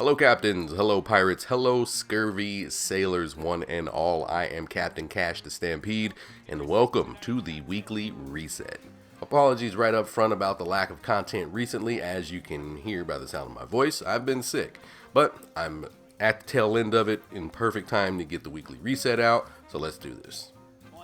Hello captains, hello pirates, hello scurvy sailors one and all. I am Captain Cash the Stampede and welcome to the weekly reset. Apologies right up front about the lack of content recently. As you can hear by the sound of my voice, I've been sick, but I'm at the tail end of it in perfect time to get the weekly reset out, so let's do this.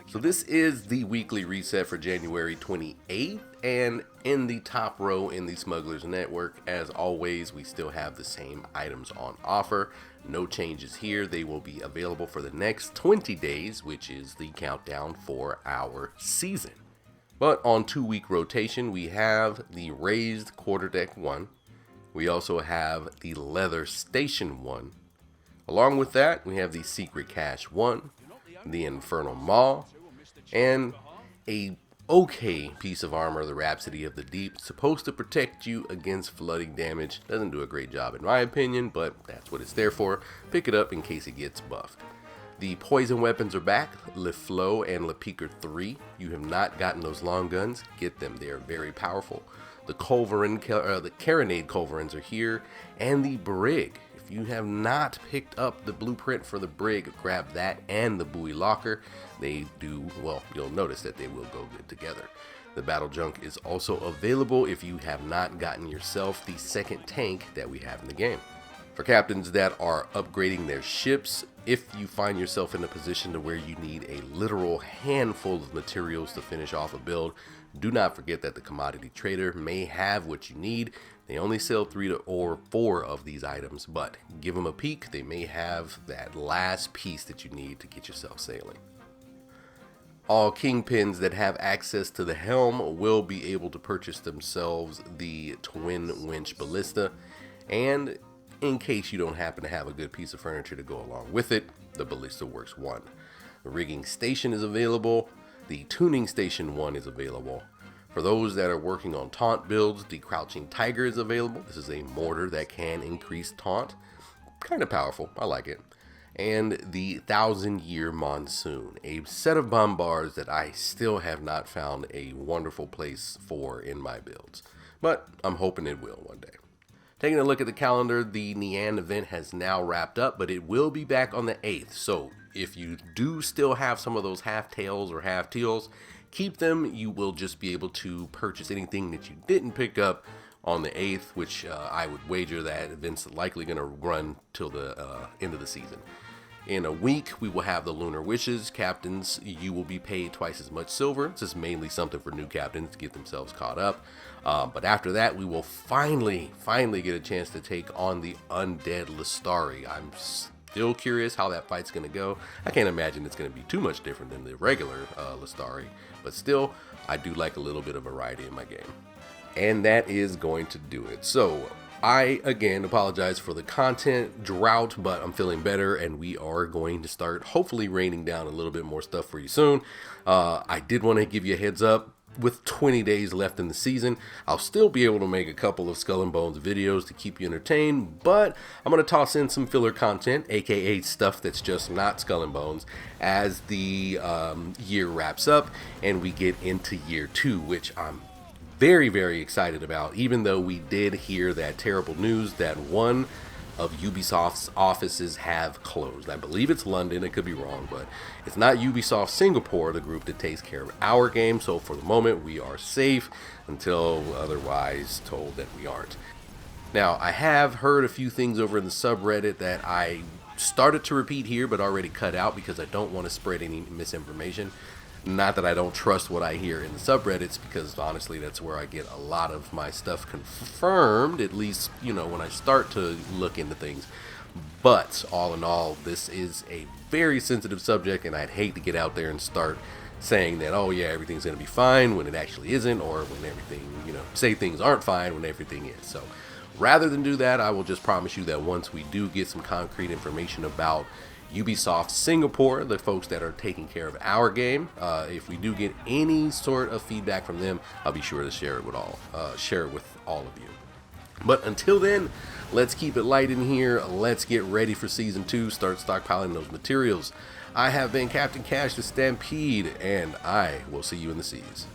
So this is the weekly reset for January 28th, and in the top row in the Smugglers Network, as always, we still have the same items on offer. No changes here. They will be available for the next 20 days, which is the countdown for our season. But on 2-week rotation, we have the Raised Quarterdeck 1. We also have the Leather Station 1. Along with that, we have the Secret Cache 1, the Infernal Maw, and a okay piece of armor, the Rhapsody of the Deep, supposed to protect you against flooding damage. Doesn't do a great job in my opinion, but that's what it's there for. Pick it up in case it gets buffed. The poison weapons are back, Le Flow and Le Piqueur 3. You have not gotten those long guns, get them, they are very powerful. The Carronade Culverins are here, and the Brig. If you have not picked up the blueprint for the Brig, grab that and the Buoy Locker. They do, well, you'll notice that they will go good together. The Battle Junk is also available if you have not gotten yourself the second tank that we have in the game. For captains that are upgrading their ships, if you find yourself in a position to where you need a literal handful of materials to finish off a build, do not forget that the commodity trader may have what you need. They only sell 3 or 4 of these items, but give them a peek. They may have that last piece that you need to get yourself sailing. All kingpins that have access to the helm will be able to purchase themselves the Twin Winch Ballista, and in case you don't happen to have a good piece of furniture to go along with it, the Ballista Works 1. The Rigging Station is available. The Tuning Station 1 is available. For those that are working on taunt builds, the Crouching Tiger is available. This is a mortar that can increase taunt. Kind of powerful, I like it. And the 1,000-Year Monsoon, a set of bombards that I still have not found a wonderful place for in my builds. But I'm hoping it will one day. Taking a look at the calendar, the Nian event has now wrapped up, but it will be back on the 8th. So if you do still have some of those half tails or half teals, keep them. You will just be able to purchase anything that you didn't pick up on the 8th, which I would wager that event's likely going to run till the end of the season. In a week, we will have the Lunar Wishes. Captains, you will be paid twice as much silver. This is mainly something for new captains to get themselves caught up. But after that, we will finally get a chance to take on the Undead Lestari. I'm still curious how that fight's going to go. I can't imagine it's going to be too much different than the regular Lestari. But still, I do like a little bit of variety in my game. And that is going to do it. So I, again, apologize for the content drought, but I'm feeling better, and we are going to start hopefully raining down a little bit more stuff for you soon. I did want to give you a heads up. With 20 days left in the season, I'll still be able to make a couple of Skull and Bones videos to keep you entertained, but I'm going to toss in some filler content, aka stuff that's just not Skull and Bones, as the year wraps up and we get into year 2, which I'm very excited about, even though we did hear that terrible news that one of Ubisoft's offices have closed. I believe it's London, it could be wrong, but it's not Ubisoft Singapore, the group that takes care of our game, so for the moment we are safe until otherwise told that we aren't. Now, I have heard a few things over in the subreddit that I started to repeat here but already cut out because I don't want to spread any misinformation. Not that I don't trust what I hear in the subreddits, because honestly that's where I get a lot of my stuff confirmed, at least, you know, when I start to look into things. But all in all, this is a very sensitive subject, and I'd hate to get out there and start saying that, oh yeah, everything's going to be fine when it actually isn't, or when everything, you know, say things aren't fine when everything is. So rather than do that, I will just promise you that once we do get some concrete information about Ubisoft Singapore, the folks that are taking care of our game, if we do get any sort of feedback from them, I'll be sure to share it with all of you. But until then, let's keep it light in here. Let's get ready for Season 2, start stockpiling those materials. I have been Captain Cash the Stampede, and I will see you in the seas.